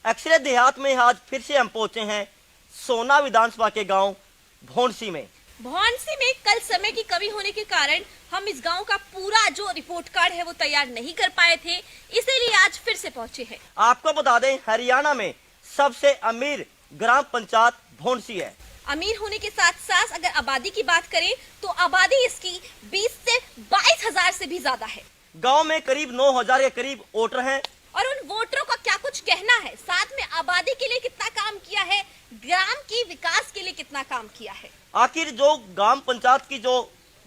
अक्षरे देहात में आज फिर से हम पहुंचे हैं सोना विधानसभा के गांव भौंडसी में। भौंडसी में कल समय की कमी होने के कारण हम इस गांव का पूरा जो रिपोर्ट कार्ड है वो तैयार नहीं कर पाए थे, इसीलिए आज फिर से पहुंचे हैं। आपको बता दें, हरियाणा में सबसे अमीर ग्राम पंचायत भौंडसी है। अमीर होने के साथ साथ अगर आबादी की बात करें तो आबादी इसकी 20 से 22,000 से भी ज्यादा है। गांव में करीब 9,000 के करीब वोटर हैं और उन वोटरों का क्या कुछ कहना है, साथ में आबादी के लिए कितना काम किया है, ग्राम की विकास के लिए कितना काम किया है। आखिर जो ग्राम पंचायत की जो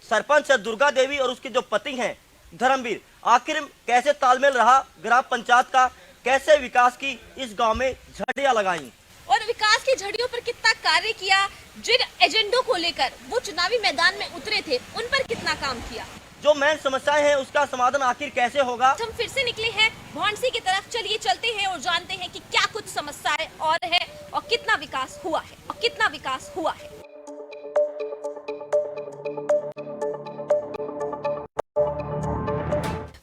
सरपंच है दुर्गा देवी और उसके जो पति हैं धर्मवीर, आखिर कैसे तालमेल रहा ग्राम पंचायत का, कैसे विकास की इस गांव में झंडियां लगाई और विकास की झड़ियों पर कितना कार्य किया, जिन एजेंडों को लेकर वो चुनावी मैदान में उतरे थे उन पर कितना काम किया, जो मेन समस्याएं हैं उसका समाधान आखिर कैसे होगा। हम फिर से निकले हैं भौंडसी की तरफ। चलिए चलते हैं और जानते हैं कि क्या कुछ समस्याएं और है और कितना विकास हुआ है और कितना विकास हुआ है।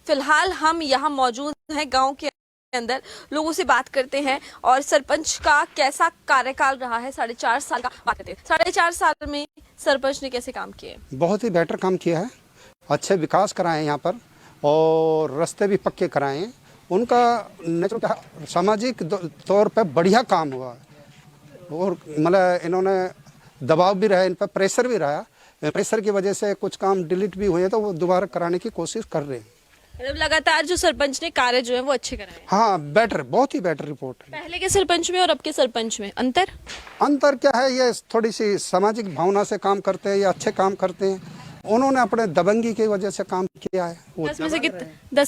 फिलहाल हम यहाँ मौजूद हैं गांव के अंदर, लोगों से बात करते हैं और सरपंच का कैसा कार्यकाल रहा है। 4.5 साल का बात करते हैं। 4.5 साल में सरपंच ने कैसे काम किए? बहुत ही बेटर काम किया है, अच्छे विकास कराए यहाँ पर और रास्ते भी पक्के कराए हैं। उनका नेचुरल सामाजिक तौर पे बढ़िया काम हुआ और मतलब इन्होंने दबाव भी रहा, इन पर प्रेशर भी रहा। प्रेशर की वजह से कुछ काम डिलीट भी हुए तो वो दोबारा कराने की कोशिश कर रहे हैं। मतलब लगातार जो सरपंच ने कार्य जो है वो अच्छे कराए। हाँ, बेटर, बहुत ही बेटर रिपोर्ट है। पहले के सरपंच में और अब के सरपंच में अंतर क्या है, ये थोड़ी सी सामाजिक भावना से काम करते हैं या अच्छे काम करते हैं। उन्होंने अपने दबंगी की वजह से काम किया है। 10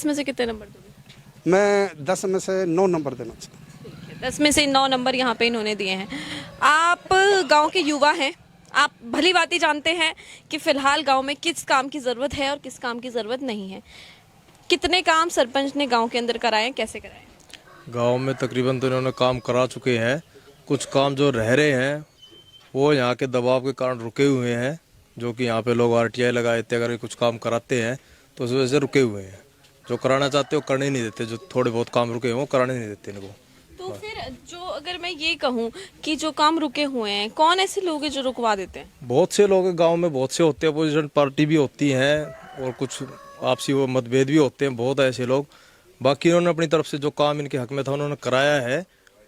में से कितने नंबर दोगे? मैं 10 में से 9 नंबर देना चाहता हूँ। 10 में से 9 नंबर यहाँ पे इन्होंने दिए हैं। आप गांव के युवा हैं, आप भली बात ही जानते हैं कि फिलहाल गांव में किस काम की जरूरत है और किस काम की जरूरत नहीं है। कितने काम सरपंच ने गांव के अंदर कराए, कैसे कराए? गांव में तकरीबन तो इन्होंने काम करा चुके हैं। कुछ काम जो रह रहे हैं वो यहाँ के दबाव के कारण रुके हुए हैं, जो कि यहाँ पे लोग RTI लगाए थे, अगर कुछ काम कराते हैं तो उस वजह से रुके हुए हैं। जो कराना चाहते हो करने नहीं देते, जो थोड़े बहुत काम रुके हैं वो कराने नहीं देते इनको। तो फिर जो अगर मैं ये कहूँ कि जो काम रुके हुए हैं, कौन ऐसे लोग हैं जो रुकवा देते हैं? बहुत से लोग गाँव में, बहुत से होते हैं, अपोजिशन पार्टी भी होती हैं और कुछ आपसी वो मतभेद भी होते हैं, बहुत ऐसे लोग। बाकी उन्होंने अपनी तरफ से जो काम इनके हक में था उन्होंने कराया है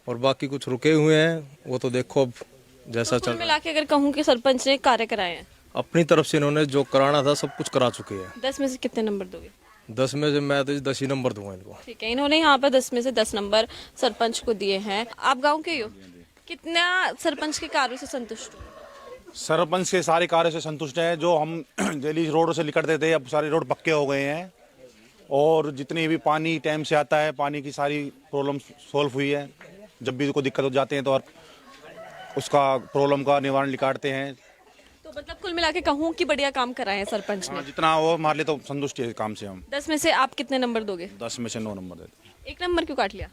और बाकी कुछ रुके हुए हैं, वो तो देखो अब जैसा चल रहा है। मिला के अगर कहूँ कि सरपंच ने कार्य कराए हैं, अपनी तरफ से इन्होंने जो कराना था सब कुछ करा चुके हैं। 10 में से कितने नंबर दोगे? 10 में से मैं तो 10 ही नंबर दूंगा इनको। ठीक है, इन्होंने यहाँ पर 10 में से 10 नंबर सरपंच को दिए हैं। आप गांव के हो, कितना सरपंच के कार्यों से संतुष्ट हो? सरपंच के सारे कार्य से संतुष्ट हैं। जो हम डेली रोड से निकलते थे, अब सारे रोड पक्के हो गए हैं और जितनी भी पानी टाइम से आता है, पानी की सारी प्रॉब्लम सॉल्व हुई है। जब भी कोई दिक्कत हो जाते हैं तो और उसका प्रॉब्लम का निवारण निकालते हैं। तो मतलब कुल मिला के कहूँ कि बढ़िया काम कराए हैं सरपंच ने। जितना वो हमारे लिए तो संतुष्ट है काम से। हम 10 में से आप कितने नंबर दोगे? 10 में से 9 नंबर देते हैं। 1 नंबर क्यों काट लिया?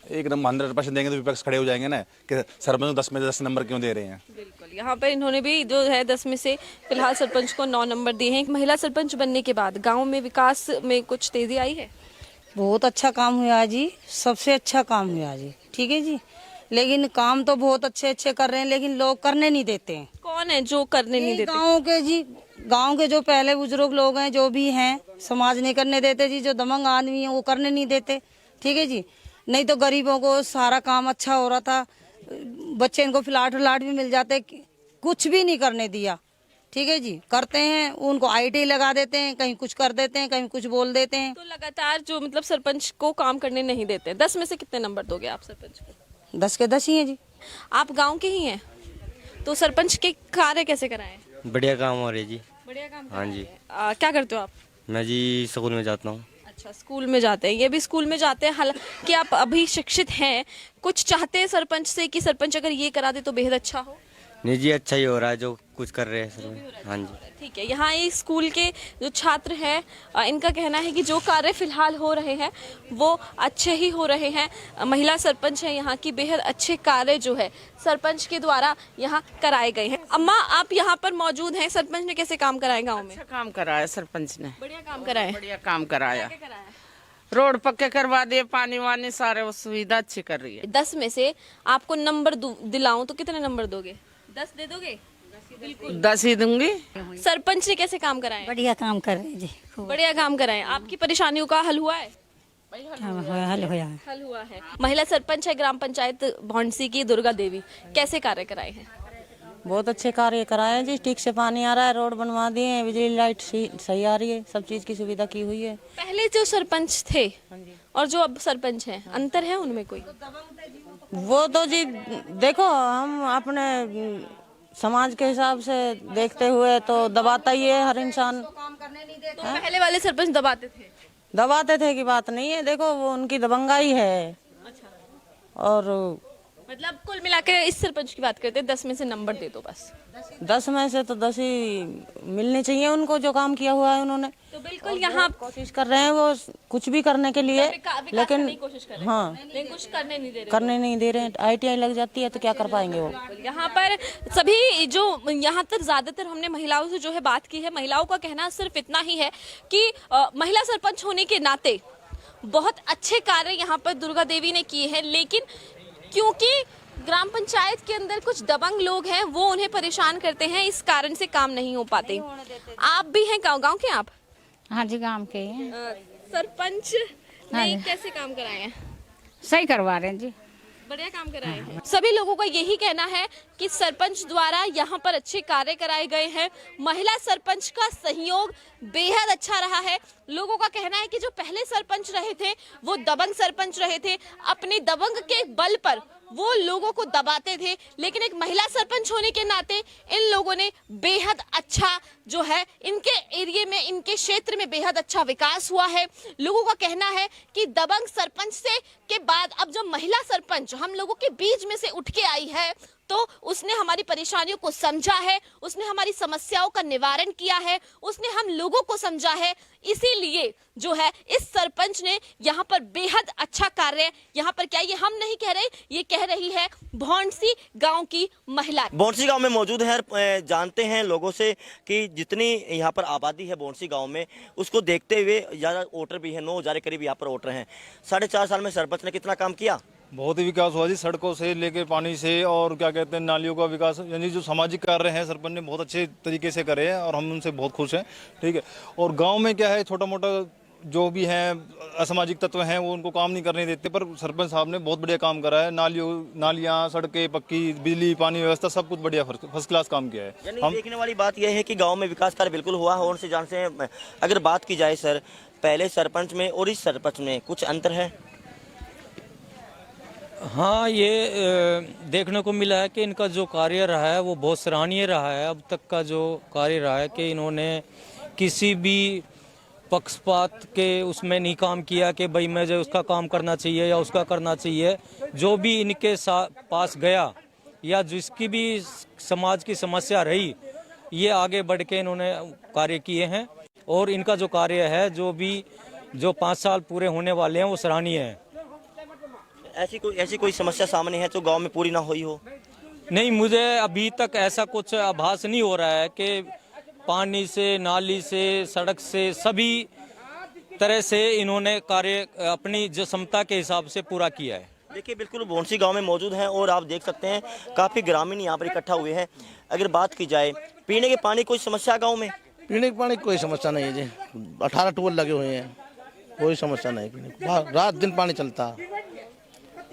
एकदम 100% देंगे तो विपक्ष खड़े हो जाएंगे ना कि सरपंच 10 में से 10 नंबर क्यों दे रहे हैं। बिल्कुल, यहाँ पर इन्होंने भी जो है 10 में से फिलहाल सरपंच को 9 नंबर दिए हैं। एक महिला सरपंच बनने के बाद गाँव में विकास में कुछ तेजी आई है? बहुत अच्छा काम हुआ जी, सबसे अच्छा काम हुआ जी। ठीक है जी, लेकिन काम तो बहुत अच्छे अच्छे कर रहे हैं, लेकिन लोग करने नहीं देते हैं। कौन है जो करने नहीं देते? गाँव के जी, गाँव के जो पहले बुजुर्ग लोग हैं, जो भी हैं, समाज नहीं करने देते जी। जो दमंग आदमी है वो करने नहीं देते। ठीक है जी, नहीं तो गरीबों को सारा काम अच्छा हो रहा था, बच्चे इनको फ्लैट भी मिल जाते, कुछ भी नहीं करने दिया। ठीक है जी, करते हैं उनको IT लगा देते हैं, कहीं कुछ कर देते हैं, कहीं कुछ बोल देते हैं। तो लगातार जो मतलब सरपंच को काम करने नहीं देते। 10 में से कितने नंबर दोगे आप सरपंच को? 10 के 10 ही है जी। आप गांव के ही हैं, तो सरपंच के कार्य कैसे कराएं? बढ़िया काम हो रही जी। बढ़िया काम। हाँ जी। क्या करते हो आप? मैं जी स्कूल में जाता हूँ। अच्छा, स्कूल में जाते हैं, ये भी स्कूल में जाते हैं। हालांकि आप अभी शिक्षित हैं, कुछ चाहते हैं सरपंच से कि सरपंच अगर ये करा दे तो बेहद अच्छा हो? नहीं जी, अच्छा ही हो रहा है जो कुछ कर रहे हैं सर। हाँ जी। ठीक है, यहाँ ये स्कूल के जो छात्र हैं, इनका कहना है कि जो कार्य फिलहाल हो रहे हैं वो अच्छे ही हो रहे हैं। महिला सरपंच है यहाँ की, बेहद अच्छे कार्य जो है सरपंच के द्वारा यहाँ कराए गए हैं। अम्मा, आप यहाँ पर मौजूद हैं, सरपंच ने कैसे काम कराए गाँव में? अच्छा काम कराया सरपंच ने, बढ़िया काम कराए। बढ़िया काम कराया। रोड पक्के करवा दिए, पानी वानी सारे वो सुविधा अच्छी कर रही है। 10 में से आपको नंबर दिलाऊं तो कितने नंबर दोगे? 10 दे दोगे? 10 ही दूंगी। सरपंच ने कैसे काम कराए? बढ़िया काम कर रहे हैं जी, खूब बढ़िया काम कराए। आपकी परेशानियों का हल हुआ है? हल होया है। हल हुआ है। महिला सरपंच है ग्राम पंचायत भौंडसी की दुर्गा देवी, कैसे कार्य कराए हैं? बहुत अच्छे कार्य कराए हैं जी, ठीक से पानी आ रहा है, रोड बनवा दिए हैं, बिजली लाइट सही आ रही है, सब चीज की सुविधा की हुई है। पहले जो सरपंच थे और जो अब सरपंच हैं, अंतर है उनमें कोई? वो तो जी देखो, हम अपने समाज के हिसाब से देखते हुए तो दबाता ही है हर इंसान। तो पहले वाले सरपंच दबाते थे? दबाते थे की बात नहीं है, देखो वो उनकी दबंगाई है। और मतलब कुल मिला के इस सरपंच की बात करते हैं, 10 में से नंबर दे दो बस। 10 में से तो 10 ही मिलने चाहिए उनको, जो काम किया हुआ है उन्होंने। तो बिल्कुल यहाँ कोशिश कर रहे हैं वो कुछ भी करने के लिए, लेकिन कोशिश कर रहे हैं, हाँ लेकिन कुछ करने नहीं दे रहे। ITI लग जाती है तो क्या कर पाएंगे वो। यहाँ पर सभी जो यहाँ तक ज्यादातर हमने महिलाओं से जो है बात की है, महिलाओं का कहना सिर्फ इतना ही है कि महिला सरपंच होने के नाते बहुत अच्छे कार्य यहाँ पर दुर्गा देवी ने किए हैं, लेकिन क्योंकि ग्राम पंचायत के अंदर कुछ दबंग लोग हैं, वो उन्हें परेशान करते हैं, इस कारण से काम नहीं हो पाते। आप भी हैं गांव के? आप? हाँ जी, गांव के हैं। सरपंच ने कैसे काम कराए हैं? सही करवा रहे हैं जी, बढ़िया काम कराए हैं। सभी लोगों का यही कहना है कि सरपंच द्वारा यहाँ पर अच्छे कार्य कराए गए हैं। महिला सरपंच का सहयोग बेहद अच्छा रहा है। लोगों का कहना है कि जो पहले सरपंच रहे थे वो दबंग सरपंच रहे थे, अपने दबंग के बल पर वो लोगों को दबाते थे, लेकिन एक महिला सरपंच होने के नाते इन लोगों ने बेहद अच्छा जो है इनके एरिया में, इनके क्षेत्र में बेहद अच्छा विकास हुआ है। लोगों का कहना है कि दबंग सरपंच से के बाद अब जो महिला सरपंच हम लोगों के बीच में से उठ के आई है, तो उसने हमारी परेशानियों को समझा है, उसने हमारी समस्याओं का निवारण किया है, उसने हम लोगों को समझा है। इसीलिए जो है इस सरपंच ने यहाँ पर बेहद अच्छा कार्य, यहाँ पर क्या ये हम नहीं कह रहे, ये कह रही है भौंडसी गांव की महिला। भौंडसी गांव में मौजूद है, जानते हैं लोगों से कि जितनी यहाँ पर आबादी है भौंडसी गांव में, उसको देखते हुए ज़्यादा वोटर भी है, 9,000 के करीब यहाँ पर वोटर हैं। 4.5 साल में सरपंच ने कितना काम किया? बहुत ही विकास हुआ जी, सड़कों से लेके पानी से, और क्या कहते हैं नालियों का विकास, यानी जो सामाजिक कार्य हैं सरपंच ने बहुत अच्छे तरीके से करे हैं और हम उनसे बहुत खुश हैं। ठीक है, और गांव में क्या है, छोटा मोटा जो भी हैं असामाजिक तत्व हैं वो उनको काम नहीं करने देते, पर सरपंच साहब ने बहुत बढ़िया काम करा है। नालियाँ, सड़कें पक्की, बिजली पानी व्यवस्था सब कुछ बढ़िया फर्स्ट क्लास काम किया है। हम देखने वाली बात यह है कि गाँव में विकास कार्य बिल्कुल हुआ है। और से जानते हैं, अगर बात की जाए सर, पहले सरपंच में और इस सरपंच में कुछ अंतर है? हाँ, ये देखने को मिला है कि इनका जो कार्य रहा है वो बहुत सराहनीय रहा है। अब तक का जो कार्य रहा है कि इन्होंने किसी भी पक्षपात के उसमें नहीं काम किया कि भाई मुझे उसका काम करना चाहिए या उसका करना चाहिए। जो भी इनके पास गया या जिसकी भी समाज की समस्या रही, ये आगे बढ़ के इन्होंने कार्य किए हैं। और इनका जो कार्य है, जो 5 साल पूरे होने वाले हैं, वो सराहनीय है। ऐसी कोई समस्या सामने है जो गांव में पूरी ना हुई हो? नहीं, मुझे अभी तक ऐसा कुछ आभास नहीं हो रहा है कि पानी से, नाली से, सड़क से, सभी तरह से इन्होंने कार्य अपनी जो क्षमता के हिसाब से पूरा किया है। देखिए, बिल्कुल भौंडसी गांव में मौजूद हैं और आप देख सकते हैं काफ़ी ग्रामीण यहाँ पर इकट्ठा हुए हैं। अगर बात की जाए पीने के पानी कोई समस्या गाँव में? पीने के पानी कोई समस्या नहीं है जी, 18 ट्यूबवेल लगे हुए हैं, कोई समस्या नहीं पीने की। रात दिन पानी चलता,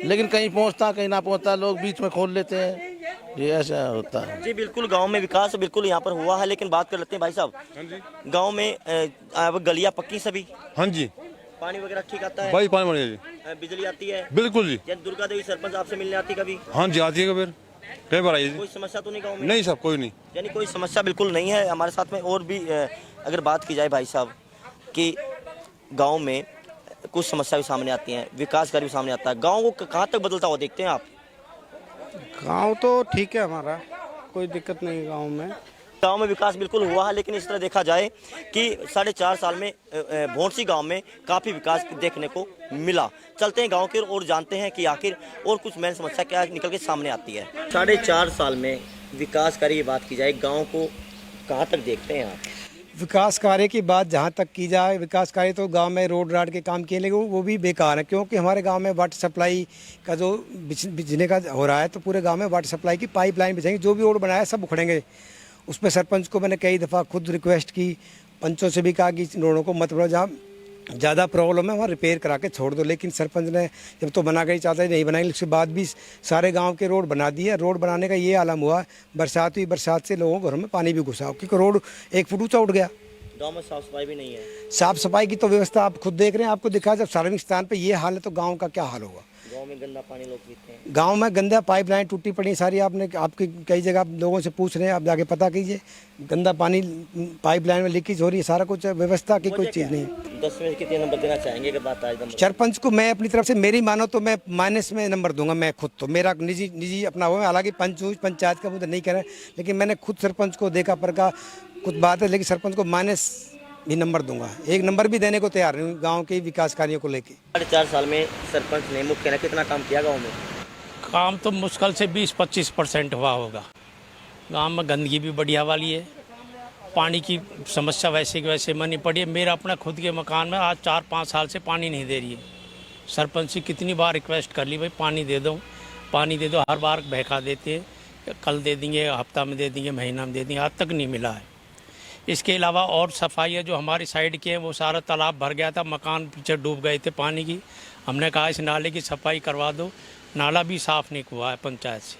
लेकिन कहीं पहुंचता कहीं ना पहुंचता, लोग बीच में खोल लेते हैं, ये ऐसा होता है जी। बिल्कुल गांव में विकास बिल्कुल यहाँ पर हुआ है, लेकिन बात कर लेते हैं भाई साहब, गांव में गलियां पक्की सभी? हाँ जी, पानी वगैरह ठीक आता है भाई, पानी बढ़िया जी, बिजली आती है? बिल्कुल जी। दुर्गा देवी सरपंच आपसे मिलने आती कभी? हाँ जी, आती है फिर कई बार आई। कोई समस्या तो नहीं गाँव में? नहीं साहब, कोई नहीं, यानी कोई समस्या बिल्कुल नहीं है। हमारे साथ में और भी अगर बात की जाए भाई साहब कि गाँव में कुछ समस्या भी सामने आती हैं, विकास कार्य भी सामने आता है, गांव को कहाँ तक बदलता हुआ देखते हैं आप? गांव तो ठीक है हमारा, कोई दिक्कत नहीं गांव में। गांव में विकास बिल्कुल हुआ है, लेकिन इस तरह देखा जाए कि 4.5 साल में भौंडसी गांव में काफ़ी विकास देखने को मिला। चलते हैं गांव के और जानते हैं कि आखिर और कुछ मेन समस्या क्या निकल के सामने आती है। 4.5 साल में विकास कार्य की बात की जाए, गाँव को कहाँ तक देखते हैं आप? विकास कार्य की बात जहाँ तक की जाए, विकास कार्य तो गांव में रोड राड के काम किए, लेकिन वो भी बेकार है, क्योंकि हमारे गांव में वाटर सप्लाई का जो बिजली का हो रहा है, तो पूरे गांव में वाटर सप्लाई की पाइपलाइन बिछाएंगे, जो भी रोड बनाया सब उखड़ेंगे। उस पर सरपंच को मैंने कई दफ़ा खुद रिक्वेस्ट की, पंचों से भी कहा कि रोडों को मत बनाओ, जहाँ ज़्यादा प्रॉब्लम है वहाँ रिपेयर करा के छोड़ दो, लेकिन सरपंच ने जब तो बना गई चाहता है नहीं बनाएंगे, उसके बाद भी सारे गांव के रोड बना दिए। रोड बनाने का ये आलम हुआ, बरसात हुई, बरसात से लोगों के घरों में पानी भी घुसा, क्योंकि रोड 1 फुट ऊँचा उठ गया। गांव में साफ सफाई भी नहीं है। साफ सफाई की तो व्यवस्था आप खुद देख रहे हैं, आपको दिखा, जब सार्वजनिक स्थान पे ये हाल है तो गांव का क्या हाल होगा। गांव में गंदा पानी लोग पीते हैं। गांव में गंदा पाइपलाइन टूटी पड़ी सारी, आपकी कई जगह लोगों से पूछ रहे हैं, आप जाके पता कीजिए, गंदा पानी पाइपलाइन में लीकेज हो रही है, सारा कुछ व्यवस्था की कोई चीज़ नहीं है। 10 में कितने नंबर देना चाहेंगे कि बात आज नंबर? सरपंच को मैं अपनी तरफ से, मेरी मानो तो मैं माइनस में नंबर दूंगा, मैं खुद तो मेरा निजी अपना हुआ, हालांकि पंचायत का मुद्दा नहीं कह रहा, लेकिन मैंने खुद सरपंच को देखा परखा, कुछ बात है, लेकिन सरपंच को माइनस भी नंबर दूंगा, 1 नंबर भी देने को तैयार हूँ गांव के विकास कार्यों को लेके। 4.5 साल में सरपंच ने मुख्य ने कितना काम किया गांव में? काम तो मुश्किल से 20-25% हुआ होगा। गांव में गंदगी भी बढ़िया वाली है, पानी की समस्या वैसे की वैसे मनी पड़ी है। मेरा अपना खुद के मकान में आज 4-5 साल से पानी नहीं दे रही है। सरपंच से कितनी बार रिक्वेस्ट कर ली, भाई पानी दे दो, हर बार बहका देते हैं, कल दे देंगे, हफ्ता में दे देंगे, महीना में दे देंगे, आज तक नहीं मिला है। इसके अलावा और सफाई है जो हमारी साइड की है, वो सारा तालाब भर गया था, मकान पीछे डूब गए थे पानी की। हमने कहा इस नाले की सफाई करवा दो, नाला भी साफ़ नहीं हुआ है पंचायत से।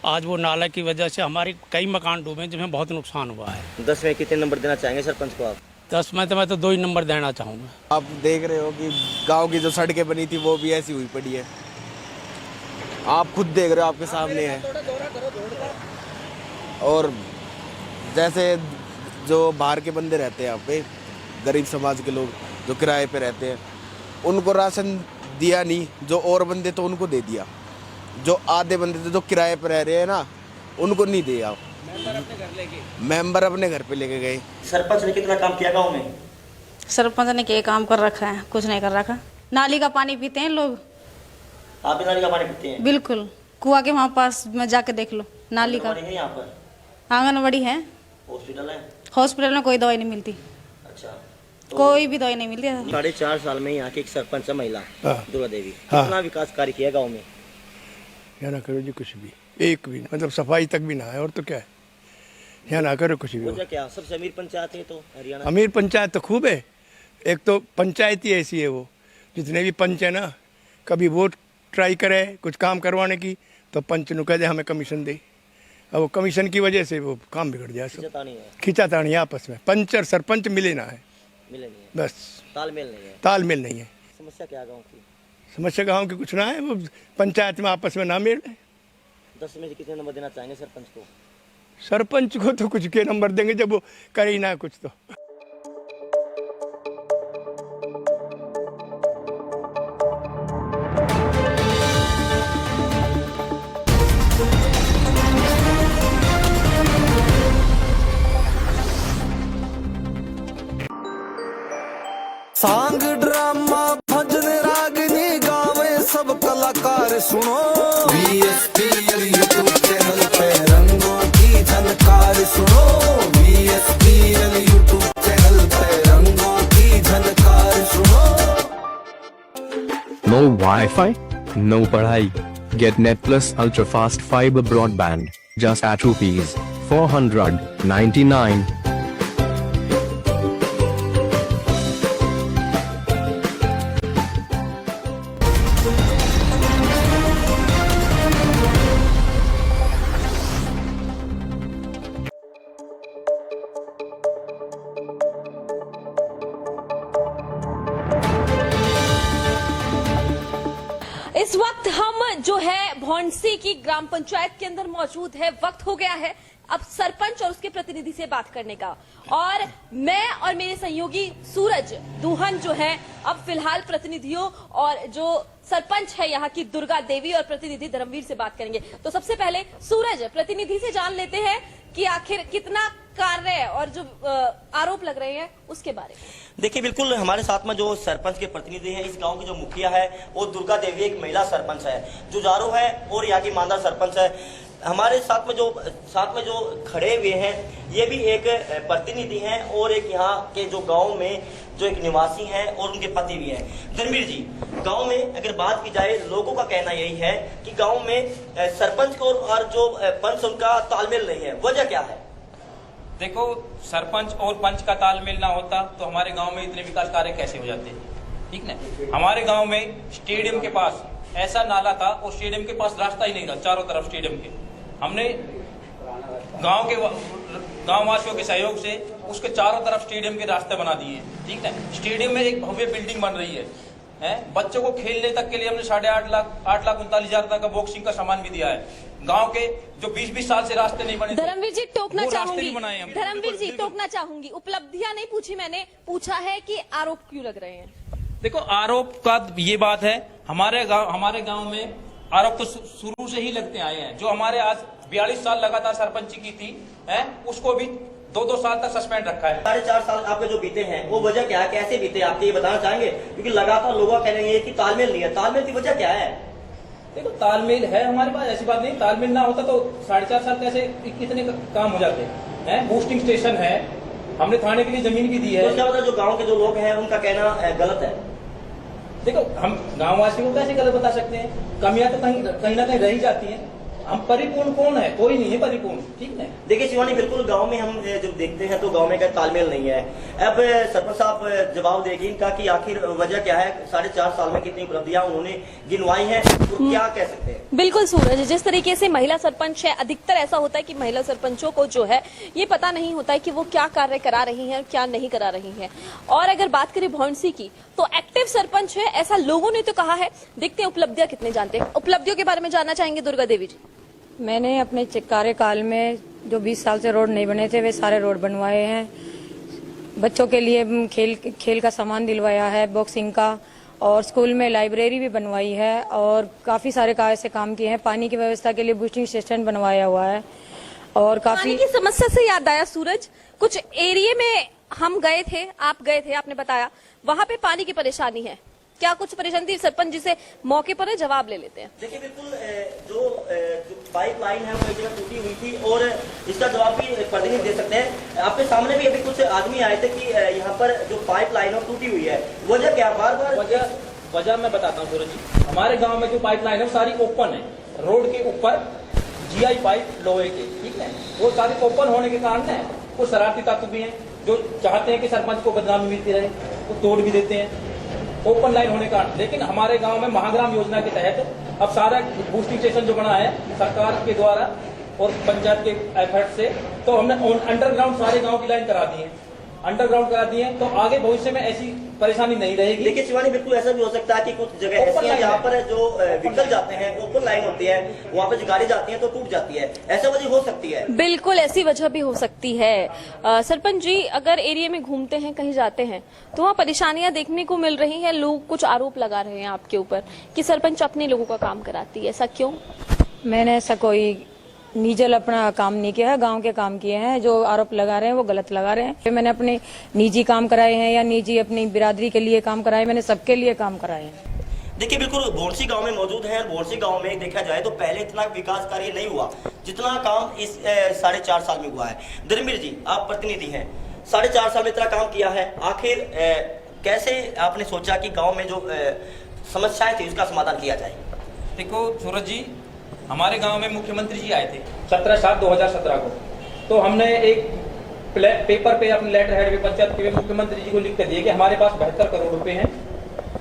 आज वो नाला की वजह से हमारे कई मकान डूबे जिसमें बहुत नुकसान हुआ है। 10 में कितने नंबर देना चाहेंगे सरपंच को आप? 10 में तो मैं तो 2 ही नंबर देना चाहूँगा। आप देख रहे हो कि गाँव की जो सड़कें बनी थी वो भी ऐसी हुई पड़ी है, आप खुद देख रहे हो, आपके सामने है। और जैसे जो बाहर के बंदे रहते हैं यहाँ पे, गरीब समाज के लोग जो किराए पे रहते हैं, उनको राशन दिया नहीं, जो और बंदे तो उनको दे दिया, जो आधे बंदे थे जो किराए पे रह रहे हैं ना, उनको नहीं दिया। मेंबर अपने घर पे लेके गए। सरपंच ने कितना काम किया गाँव में? सरपंच ने क्या काम कर रखा है? कुछ नहीं कर रखा। नाली का पानी पीते हैं लोग। आप भी नाली का पानी पीते हैं? बिल्कुल, कुआं के वहाँ पास में जाके देख लो, नाली का। यहाँ पर आंगनबाड़ी है, हॉस्पिटल है, हॉस्पिटल में कोई दवाई नहीं मिलती। अच्छा, कोई भी दवाई नहीं मिलती। 4.5 साल में यहाँ की एक सरपंच है महिला दुर्गा देवी, कितना विकास कार्य किया गाँव में? यहाँ ना करो जी कुछ भी, एक भी, मतलब सफाई तक भी ना है, और तो क्या है, यहाँ ना करो कुछ भी। क्या सबसे अमीर पंचायत है तो हरियाणा? अमीर पंचायत तो खूब है, एक तो पंचायत ही ऐसी है, वो जितने भी पंच है ना, कभी वोट ट्राई करे कुछ काम करवाने की तो पंच नु कह दे हमें कमीशन दे, अब वो कमीशन की वजह से वो काम बिगड़ जाए, खींचातानी आपस में, पंच और सरपंच मिले ना है, बस तालमेल नहीं है। समस्या क्या गाँव की? समस्या गाँव की कुछ ना है, वो पंचायत में आपस में ना मेल है। 10 में कितने नंबर देना चाहेंगे सरपंच को? सरपंच को तो कुछ के नंबर देंगे जब वो करे ही ना कुछ तो। सांग ड्रामा भजन रागनी गावे सब कलाकार सुनो, VSPL यूट्यूब चैनल पे रंगों की झनकार सुनो, VSPL यूट्यूब चैनल पे रंगों की झनकार सुनो। No Wi-Fi, no पढ़ाई. Get Net Plus Ultra Fast Fiber Broadband just at ₹499. इस वक्त हम जो है भौंडसी की ग्राम पंचायत के अंदर मौजूद है। वक्त हो गया है अब सरपंच और उसके प्रतिनिधि से बात करने का, और मैं और मेरे सहयोगी सूरज दुहन जो है अब फिलहाल प्रतिनिधियों और जो सरपंच है यहाँ की दुर्गा देवी और प्रतिनिधि धर्मवीर से बात करेंगे। तो सबसे पहले सूरज प्रतिनिधि से जान लेते हैं कि आखिर कितना कार्य और जो आरोप लग रहे हैं उसके बारे में। देखिए, बिल्कुल हमारे साथ में जो सरपंच के प्रतिनिधि हैं, इस गांव की जो मुखिया है वो दुर्गा देवी एक महिला सरपंच है, जुझारू है और यहाँ की ईमानदार सरपंच है। हमारे साथ में जो खड़े हुए हैं ये भी एक प्रतिनिधि हैं और एक यहाँ के जो गांव में जो एक निवासी हैं और उनके पति भी हैं। धर्मवीर जी, गांव में अगर बात की जाए लोगों का कहना यही है कि गांव में सरपंच को और जो पंच उनका तालमेल नहीं है, वजह क्या है? देखो, सरपंच और पंच का तालमेल ना होता तो हमारे गांव में इतने विकास कार्य कैसे हो जाते, ठीक ना। हमारे गांव में स्टेडियम के पास ऐसा नाला था और स्टेडियम के पास रास्ता ही नहीं था, चारों तरफ स्टेडियम के। हमने गांव वासियों के सहयोग से उसके चारों तरफ स्टेडियम के रास्ते बना दिए, ठीक है। स्टेडियम में एक भव्य बिल्डिंग बन रही है। बच्चों को खेलने तक के लिए हमने 8,39,000 तक का बॉक्सिंग का सामान भी दिया है। गांव के जो 20-20 साल से रास्ते नहीं बने, धर्मवीर जी टोकना चाहूंगी, धर्मवीर जी टोकना चाहूंगी, उपलब्धियां नहीं पूछी मैंने, पूछा है कि आरोप क्यों लग रहे हैं। देखो, आरोप का ये बात है, हमारे गांव में आरोप तो शुरू से ही लगते आए हैं। जो हमारे आज 42 साल लगातार सरपंची की थी उसको भी 2-2 साल तक सस्पेंड रखा है। 4.5 साल आपके जो बीते हैं वो वजह क्या है, कैसे बीते आपके, ये बताना चाहेंगे? क्योंकि लगातार लोग कह रहे हैं कि तालमेल नहीं है, तालमेल की वजह क्या है? देखो, तालमेल है हमारे पास, ऐसी बात नहीं। तालमेल ना होता तो 4.5 साल कैसे कितने काम हो जाते हैं। बूस्टिंग स्टेशन है, हमने थाने के लिए जमीन भी दी है। तो क्या मतलब जो गाँव के जो लोग हैं उनका कहना गलत है? देखो, हम गाँववासियों को कैसे गलत बता सकते हैं? कमियां तो कहीं ना कहीं रह जाती हैं। हम परिपूर्ण कौन है? कोई नहीं है परिपूर्ण, ठीक है। देखिए शिवानी, बिल्कुल गांव में हम जब देखते हैं तो गांव में का तालमेल नहीं है। अब सरपंच साहब जवाब देगी इनका कि आखिर वजह क्या है, 4.5 साल में कितनी उपलब्धियां उन्होंने गिनवाई हैं, तो क्या कह सकते हैं? बिल्कुल सूरज, जिस तरीके से महिला सरपंच है, अधिकतर ऐसा होता है कि महिला सरपंचों को जो है ये पता नहीं होता है कि वो क्या कार्य करा रही हैं और क्या नहीं करा रही हैं। और अगर बात करें भौंडसी की तो एक्टिव सरपंच है, ऐसा लोगों ने तो कहा है। देखते हैं उपलब्धियां कितने जानते हैं। उपलब्धियों के बारे में जानना चाहेंगे दुर्गा देवी जी। मैंने अपने कार्यकाल में जो 20 साल से रोड नहीं बने थे वे सारे रोड बनवाए हैं। बच्चों के लिए खेल का सामान दिलवाया है, बॉक्सिंग का, और स्कूल में लाइब्रेरी भी बनवाई है और काफ़ी सारे कार्य से काम किए हैं। पानी की व्यवस्था के लिए बूस्टिंग स्टेशन बनवाया हुआ है और काफ़ी पानी की समस्या से याद आया सूरज, कुछ एरिया में हम गए थे, आप गए थे, आपने बताया वहाँ पे पानी की परेशानी है। क्या कुछ परेशानी थी? सरपंच जी से मौके पर जवाब ले लेते हैं। देखिए, बिल्कुल जो पाइपलाइन है वो एक जगह टूटी हुई थी और इसका जवाब भी प्रतिनिधि दे सकते हैं। आपके सामने भी अभी कुछ आदमी आए थे कि यहाँ पर जो पाइपलाइन है टूटी हुई है, वजह क्या? बार वजह मैं बताता हूँ सूरज जी। हमारे गाँव में जो पाइपलाइन है सारी ओपन है, रोड के ऊपर GI पाइप लोहे के, ठीक है। वो सारी ओपन होने के कारण है, कुछ शरारती तत्व भी हैं जो चाहते हैं कि सरपंच को बदनामी मिलती रहे, वो तोड़ भी देते हैं ओपन लाइन होने का। लेकिन हमारे गांव में महाग्राम योजना के तहत अब सारा बूस्टिंग स्टेशन जो बना है सरकार के द्वारा और पंचायत के एफर्ट से, तो हमने अंडरग्राउंड सारे गांव की लाइन करा दी है, अंडरग्राउंड करा दी है। तो आगे भविष्य में ऐसी परेशानी नहीं रहेगी। देखिए शिवानी, बिल्कुल ऐसा भी हो सकता है कि कुछ जगह ऐसी है जहाँ पर जो व्हीकल जाते हैं, ओपन लाइन होती है, वहाँ पे जो गाड़ी जाती है तो टूट जाती है, ऐसा वजह हो सकती है। बिल्कुल ऐसी वजह भी हो सकती है। सरपंच जी, अगर एरिया में घूमते हैं, कहीं जाते हैं तो वहाँ परेशानियां देखने को मिल रही है। लोग कुछ आरोप लगा रहे हैं आपके ऊपर कि सरपंच अपने लोगों का काम कराती है, ऐसा क्यों? मैंने ऐसा कोई निजल अपना काम नहीं किया है, गांव के काम किए हैं। जो आरोप लगा रहे हैं वो गलत लगा रहे हैं। मैंने अपने निजी काम कराए हैं या निजी अपनी बिरादरी के लिए काम कराए, मैंने सबके लिए काम कराए हैं। देखिए, बिल्कुल भौंडसी गांव में मौजूद है। भौंडसी गांव में देखा जाए तो पहले इतना विकास कार्य नहीं हुआ जितना काम इस 4.5 साल में हुआ है। धर्मवीर जी, आप प्रतिनिधि हैं, 4.5 साल में इतना काम किया है, आखिर कैसे आपने सोचा कि गाँव में जो समस्याएं थी उसका समाधान किया जाए? देखो सूरज जी, हमारे गांव में मुख्यमंत्री जी आए थे 17/7/2017 को। तो हमने एक पेपर पे अपने लेटर हेड पे पंचायत के मुख्यमंत्री जी को लिख कर दिए कि हमारे पास 72 करोड़ रुपए हैं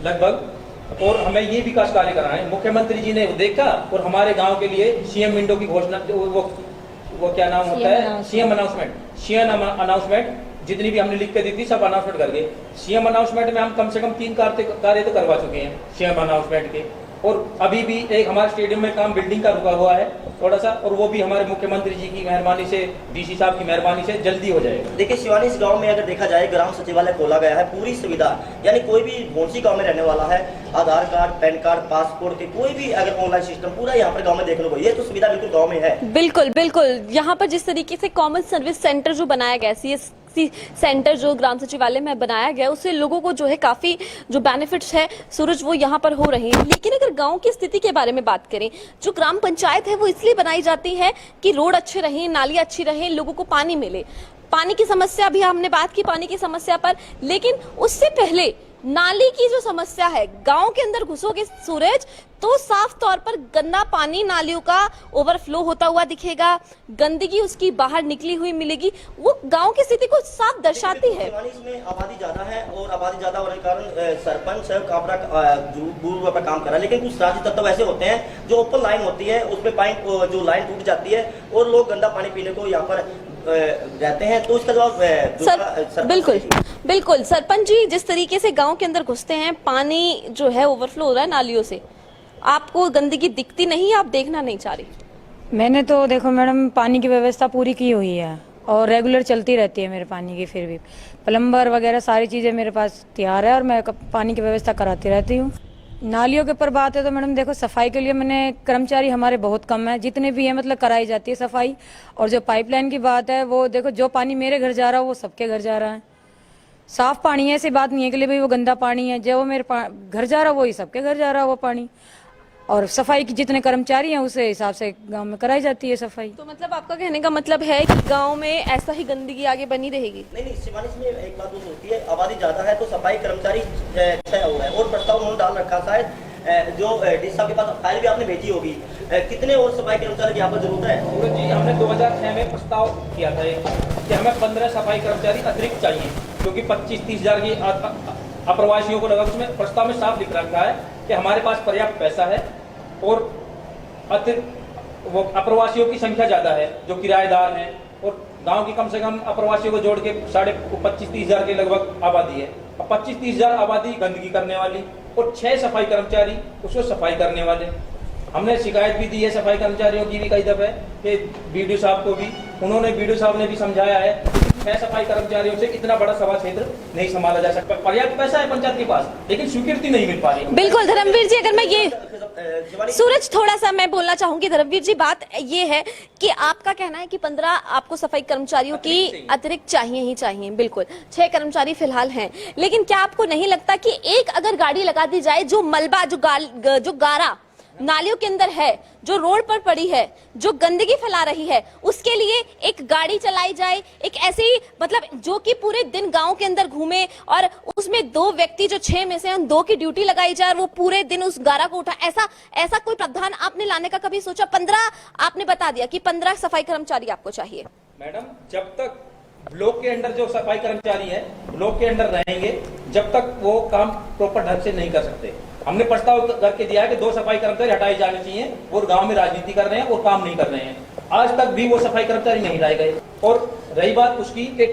लगभग और हमें ये विकास कार्य कराना है। मुख्यमंत्री जी ने देखा और हमारे गांव के लिए सीएम विंडो की घोषणा, वो क्या नाम होता है, सीएम अनाउंसमेंट, जितनी भी हमने लिख के दी थी सब अनाउंसमेंट कर गए। सीएम अनाउंसमेंट में हम कम से कम 3 कार्य तो करवा चुके हैं सीएम अनाउंसमेंट के। और अभी भी एक हमारे स्टेडियम में काम बिल्डिंग का रुका हुआ है थोड़ा सा, और वो भी हमारे मुख्यमंत्री जी की मेहरबानी से, डीसी साहब की मेहरबानी से जल्दी हो जाएगा। देखिए शिवानी, इस गांव में अगर देखा जाए ग्राम सचिवालय खोला गया है, पूरी सुविधा, यानी कोई भी भौंडसी गांव में रहने वाला है, आधार कार्ड, पैन कार्ड, पासपोर्ट के कोई भी अगर ऑनलाइन सिस्टम पूरा यहाँ पर गाँव में देखने को, ये तो सुविधा बिल्कुल गाँव में है। बिल्कुल बिल्कुल, यहाँ पर जिस तरीके से कॉमन सर्विस सेंटर जो बनाया गया है, सेंटर जो ग्राम सचिवालय में बनाया गया उससे लोगों को जो है काफी जो बेनिफिट्स है सूरज वो यहाँ पर हो रहे हैं। लेकिन अगर गांव की स्थिति के बारे में बात करें, जो ग्राम पंचायत है वो इसलिए बनाई जाती है कि रोड अच्छे रहें, नालियां अच्छी रहें, लोगों को पानी मिले। पानी की समस्या भी हमने बात की पानी की समस्या पर, लेकिन उससे पहले नाली की जो समस्या है, गांव के अंदर घुसोगे सूरज तो साफ तौर पर गंदा पानी नालियों का ओवरफ्लो होता हुआ दिखेगा, गंदगी उसकी बाहर निकली हुई मिलेगी, वो गांव की स्थिति को साफ दर्शाती है। इसमें आबादी ज्यादा है और आबादी ज्यादा होने के कारण सरपंच दूर पर काम कर रहा है, लेकिन कुछ राजनीतिक तत्व ऐसे होते हैं जो ओपन लाइन होती है उसमें पाइप जो लाइन टूट जाती है और लोग गंदा पानी पीने को यहाँ पर रहते हैं, तो इसका जवाब बिल्कुल बिल्कुल सरपंच जी जिस तरीके से गांव के अंदर घुसते हैं, पानी जो है ओवरफ्लो हो रहा है नालियों से, आपको गंदगी दिखती नहीं, आप देखना नहीं चाह रही? मैंने तो देखो मैडम पानी की व्यवस्था पूरी की हुई है और रेगुलर चलती रहती है मेरे पानी की, फिर भी प्लम्बर वगैरह सारी चीज़ें मेरे पास तैयार है और मैं पानी की व्यवस्था कराती रहती हूँ। नालियों के ऊपर बात है तो मैडम देखो सफाई के लिए मैंने कर्मचारी हमारे बहुत कम है, जितने भी हैं मतलब कराई जाती है सफाई। और जो पाइपलाइन की बात है वो देखो जो पानी मेरे घर जा रहा है वो सबके घर जा रहा है, साफ पानी है, ऐसी बात नहीं है कि भाई वो गंदा पानी है, जो मेरे घर जा रहा है वही सबके घर जा रहा है वो पानी। और सफाई की जितने कर्मचारी हैं उसे हिसाब से गांव में कराई जाती है सफाई। तो मतलब आपका कहने का मतलब है कि गांव में ऐसा ही गंदगी आगे बनी रहेगी? नहीं, शिवानी इसमें एक बात दूसरी होती है, आबादी ज्यादा है तो सफाई कर्मचारी 6 हो है और प्रस्ताव उन्होंने डाल रखा शायद जो डी साहब के पास फाइल भी आपने भेजी होगी, कितने और सफाई कर्मचारी की यहाँ पर जरूरत है? सूरज जी हमने 2006 में प्रस्ताव किया था कि हमें 15 सफाई कर्मचारी अतिरिक्त चाहिए, क्योंकि 25-30 हजार की अप्रवासियों को लगा। उसमें प्रस्ताव में साफ लिख रखा है कि हमारे पास पर्याप्त पैसा है और वो अप्रवासियों की संख्या ज्यादा है जो किराएदार हैं, और गांव की कम से कम अप्रवासियों को जोड़ के 25-30 हजार के लगभग आबादी है। 25-30 हजार आबादी गंदगी करने वाली और 6 सफाई कर्मचारी उसको सफाई करने वाले। हमने शिकायत भी दी है सफाई कर्मचारियों की भी कई दफे कि बीडीओ साहब को भी, उन्होंने बीडीओ साहब ने भी समझाया है 6 सफाई कर्मचारियों से इतना बड़ा सभा क्षेत्र नहीं संभाला जा सकता। पर्याप्त पैसा है पंचायत के पास लेकिन स्वीकृति नहीं मिल पा रही। बिल्कुल धर्मवीर जी, अगर मैं ये सूरज थोड़ा सा मैं बोलना चाहूंगी धर्मवीर जी, बात ये है कि आपका कहना है कि 15 आपको सफाई कर्मचारियों की अतिरिक्त चाहिए ही चाहिए, बिल्कुल 6 कर्मचारी फिलहाल हैं, लेकिन क्या आपको नहीं लगता कि एक अगर गाड़ी लगा दी जाए जो मलबा जो गारा नालियों के अंदर है, जो रोड पर पड़ी है, जो गंदगी फैला रही है, उसके लिए एक गाड़ी चलाई जाए, एक ऐसी मतलब जो कि पूरे दिन गांव के अंदर घूमे और उसमें 2 व्यक्ति जो 6 में से उन 2 की ड्यूटी लगाई जाए और वो पूरे दिन उस गारा को उठा, ऐसा कोई प्रावधान आपने लाने का कभी सोचा? 15 आपने बता दिया कि 15 सफाई कर्मचारी आपको चाहिए। मैडम जब तक ब्लॉक के अंदर जो सफाई कर्मचारी है ब्लॉक के अंदर रहेंगे, जब तक वो काम प्रॉपर ढंग से नहीं कर सकते। हमने प्रस्ताव करके दिया है कि 2 सफाई कर्मचारी हटाए जाने चाहिए और गांव में राजनीति कर रहे हैं और काम नहीं कर रहे हैं। आज तक भी वो सफाई कर्मचारी नहीं लाए गए। और रही बात उसकी कि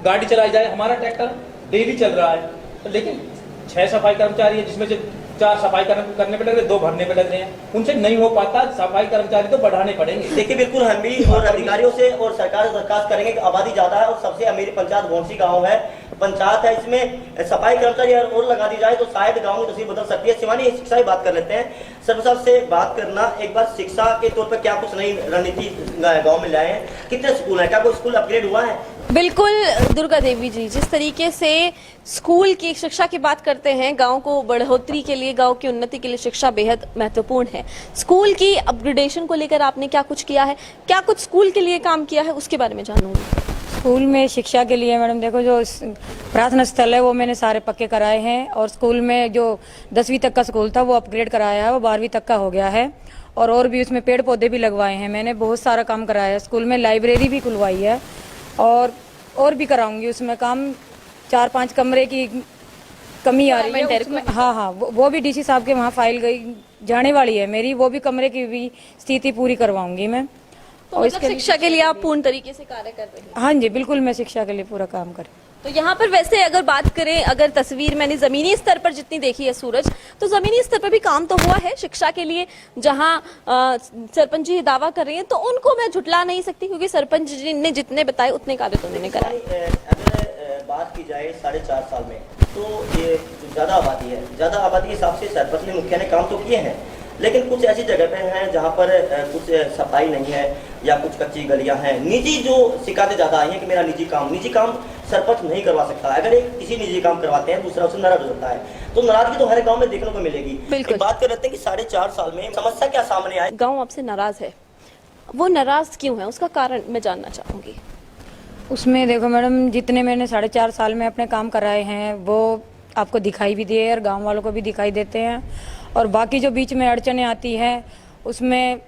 गाड़ी चलाई जाए, हमारा ट्रैक्टर डेली चल रहा है, लेकिन 6 सफाई कर्मचारी है जिसमें से 4 सफाई करने पे लग रहे, 2 भरने पे लग रहे हैं, उनसे नहीं हो पाता। सफाई कर्मचारी तो बढ़ाने पड़ेंगे। देखिए बिल्कुल हम भी और अधिकारियों से और सरकार से दरखास्त करेंगे कि आबादी ज्यादा है और सबसे अमीर पंचायत घोंसी गांव है, पंचायत है, इसमें सफाई कर्मचारी और लगा दी जाए तो शायद गांव की तस्वीर बदल सकती है। शिवानी शिक्षा की बात कर लेते हैं, सर्व से बात करना एक बार शिक्षा के तौर पर क्या कुछ नई रणनीति गाँव में लाए हैं? कितने स्कूल है, क्या कोई स्कूल अपग्रेड हुआ है? बिल्कुल दुर्गा देवी जी, जिस तरीके से स्कूल की शिक्षा की बात करते हैं, गांव को बढ़ोतरी के लिए, गांव की उन्नति के लिए शिक्षा बेहद महत्वपूर्ण है। स्कूल की अपग्रेडेशन को लेकर आपने क्या कुछ किया है, क्या कुछ स्कूल के लिए काम किया है, उसके बारे में जानूंगी। स्कूल में शिक्षा के लिए मैडम देखो जो प्रार्थना स्थल है वो मैंने सारे पक्के कराए हैं, और स्कूल में जो 10वीं तक का स्कूल था वो अपग्रेड कराया है, वो 12वीं तक का हो गया है, और भी उसमें पेड़ पौधे भी लगवाए हैं। मैंने बहुत सारा काम कराया है। स्कूल में लाइब्रेरी भी खुलवाई है और भी कराऊंगी उसमें काम। 4-5 कमरे की कमी आ रही है। हाँ, वो भी डीसी साहब के वहाँ फाइल गई जाने वाली है मेरी, वो भी कमरे की भी स्थिति पूरी करवाऊंगी मैं। तो और मतलब शिक्षा के लिए आप पूर्ण तरीके से कार्य कर रहे हैं? हाँ जी बिल्कुल, मैं शिक्षा के लिए पूरा काम कर। तो यहाँ पर वैसे अगर बात करें, अगर तस्वीर मैंने जमीनी स्तर पर जितनी देखी है सूरज, तो जमीनी स्तर पर भी काम तो हुआ है शिक्षा के लिए। जहाँ सरपंच जी दावा कर रहे हैं तो उनको मैं झुटला नहीं सकती, क्योंकि सरपंच जी ने जितने बताए उतने कार्य तो उन्होंने कराए। अगर बात की जाए 4.5 साल में, तो ये ज्यादा आबादी है, ज्यादा आबादी के हिसाब से सरपंच ने मुखिया ने काम तो किए हैं, लेकिन कुछ ऐसी जगह पे हैं जहाँ पर कुछ सफाई नहीं है या कुछ कच्ची गलियां हैं। निजी जो शिकायतें ज़्यादा आई हैं कि मेरा निजी काम सरपंच नहीं करवा सकता। अगर एक किसी निजी काम करवाते हैं दूसरा उससे नाराज हो जाता है, तो नाराजगी तो हर गांव में देखने को मिलेगी। बिल्कुल। बात कर रहे थे कि 4.5 साल में समस्या क्या सामने आई? गाँव आपसे नाराज है, वो नाराज क्यों है, उसका कारण मैं जानना चाहूंगी। उसमें देखो मैडम, जितने मैंने 4.5 साल में अपने काम कराए हैं वो आपको दिखाई भी दिए और गांव वालों को भी दिखाई देते हैं। और बाकी जो बीच में अड़चनें आती हैं उसमें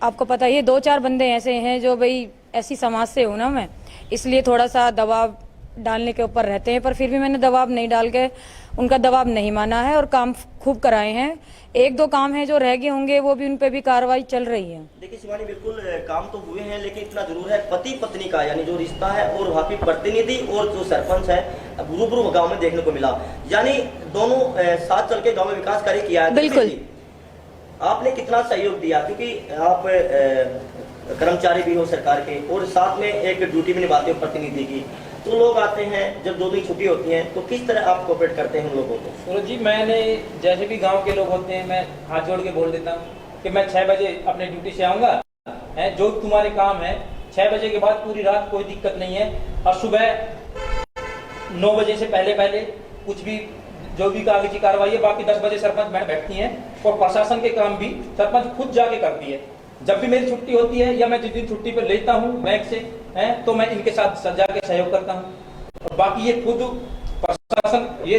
आपको पता ही है 2-4 बंदे ऐसे हैं जो भाई ऐसी समाज से हूँ ना मैं, इसलिए थोड़ा सा दबाव डालने के ऊपर रहते हैं, पर फिर भी मैंने दबाव नहीं डाल के उनका दबाव नहीं माना है और काम खूब कराए हैं। 1-2 काम है जो रह गए होंगे वो भी उन पे भी कार्रवाई चल रही है। देखिए शिवानी, बिल्कुल काम तो हुए हैं, लेकिन इतना जरूर है पति पत्नी का यानी जो रिश्ता है और वहाँ की प्रतिनिधि और जो सरपंच है रूबरू गाँव में देखने को मिला, यानी दोनों साथ चल के गाँव में विकास कार्य किया है। बिल्कुल। आपने कितना सहयोग दिया, क्योंकि आप कर्मचारी भी हो सरकार के और साथ में एक ड्यूटी भी निभाते हो प्रतिनिधि की, तो लोग आते हैं जब 2 दिन छुट्टी होती है तो किस तरह आप कोऑपरेट करते हैं उन लोगों को? सूरज जी, मैंने जैसे भी गांव के लोग होते हैं मैं हाथ जोड़ के बोल देता हूँ कि मैं 6 बजे अपने ड्यूटी से आऊँगा, जो तुम्हारे काम है 6 बजे के बाद पूरी रात कोई दिक्कत नहीं है, और सुबह 9 बजे से पहले कुछ भी जो भी कागजी कार्रवाई है, बाकी 10 बजे सरपंच मैडम बैठती हैं और प्रशासन के काम भी सरपंच खुद जाके करती है। जब भी मेरी छुट्टी होती है या मैं जिस दिन छुट्टी पर लेता हूँ बैंक से तो मैं इनके साथ जाके सहयोग करता हूँ। और बाकी ये खुद प्रशासन ये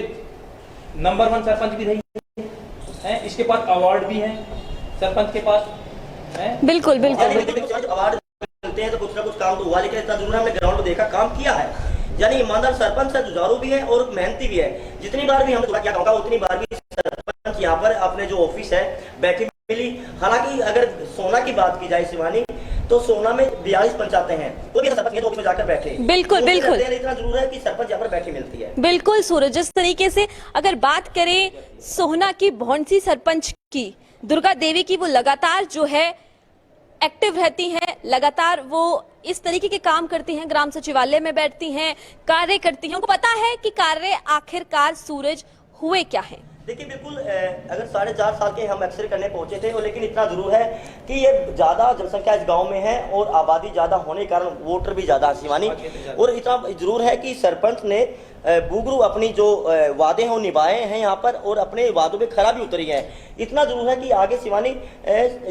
नंबर 1 सरपंच भी रही है, इसके पास अवार्ड भी है सरपंच के पास है। बिल्कुल बिल्कुल। अवार्ड मिलते हैं तो कुछ ना कुछ काम तो हुआ, लेकिन इतना जरूर हमने ग्राउंड में देखा काम किया है, यानी ईमानदार सरपंच है, जुझारू भी है और मेहनती भी है। जितनी बार भी हमने दौरा किया गाँव का उतनी बार भी सरपंच यहाँ पर अपने जो ऑफिस है बैठी मिली। हालांकि अगर सोना की बात की जाए शिवानी, तो सोना में 42 पंचायतें हैं, तो भी सरपंच ये तो ऑफिस में जाकर बैठे। बिल्कुल बिल्कुल। इतना जरूर है कि सरपंच यहाँ पर बैठी मिलती है। बिल्कुल सूरज, जिस तरीके से अगर बात करें सोहना की भौंसी सरपंच की, दुर्गा देवी की, वो लगातार जो है एक्टिव रहती हैं, लगातार वो इस तरीके के काम करती हैं, ग्राम सचिवालय में बैठती हैं, कार्य करती हैं, उनको पता है कि कार्य आखिरकार सूरज हुए क्या है। देखिए बिल्कुल, अगर 4.5 साल के हम एक्सरे करने पहुंचे थे, लेकिन इतना जरूर है कि ये ज्यादा जनसंख्या इस गांव में है और आबादी ज्यादा होने के कारण वोटर भी ज्यादा शिवानी, और इतना जरूर है कि सरपंच ने बुगरू अपनी जो वादे हैं वो निभाए हैं यहाँ पर और अपने वादों पे खरा भी उतरी है। इतना जरूर है कि आगे शिवानी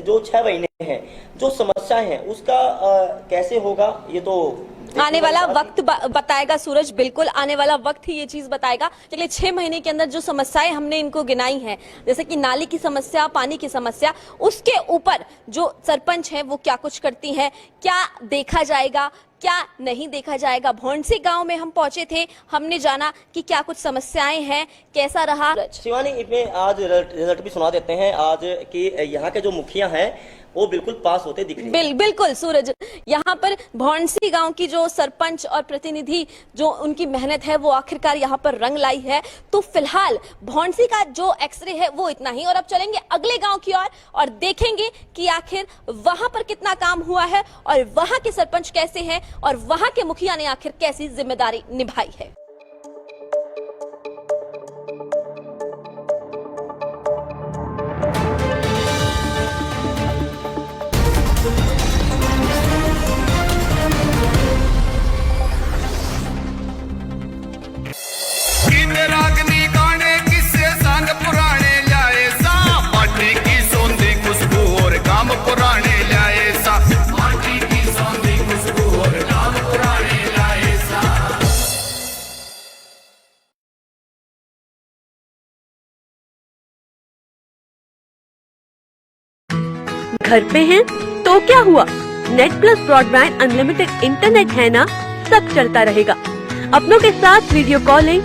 जो 6 महीने हैं जो समस्याएं हैं उसका कैसे होगा ये तो आने वाला वक्त बताएगा सूरज। बिल्कुल आने वाला वक्त ही ये चीज बताएगा। चलिए 6 महीने के अंदर जो समस्याएं हमने इनको गिनाई हैं, जैसे कि नाली की समस्या, पानी की समस्या, उसके ऊपर जो सरपंच हैं वो क्या कुछ करती हैं, क्या देखा जाएगा, क्या नहीं देखा जाएगा। भौंसी गांव में हम पहुंचे थे, हमने जाना कि क्या कुछ समस्याएं हैं, कैसा रहा। शिवानी, इसमें आज रिजल्ट भी सुना देते हैं आज कि यहाँ के जो मुखिया हैं वो बिल्कुल पास होते दिख रहे हैं। बिल्कुल सूरज, यहाँ पर भौंसी गांव की जो सरपंच और प्रतिनिधि जो उनकी मेहनत है वो आखिरकार यहाँ पर रंग लाई है। तो फिलहाल भौंसी का जो एक्सरे है वो इतना ही, और अब चलेंगे अगले गांव की ओर और देखेंगे कि आखिर वहां पर कितना काम हुआ है और वहां के सरपंच कैसे हैं और वहां के मुखिया ने आखिर कैसी जिम्मेदारी निभाई है। घर पे हैं तो क्या हुआ, net plus broadband unlimited internet है ना, सब चलता रहेगा। अपनों के साथ वीडियो कॉलिंग,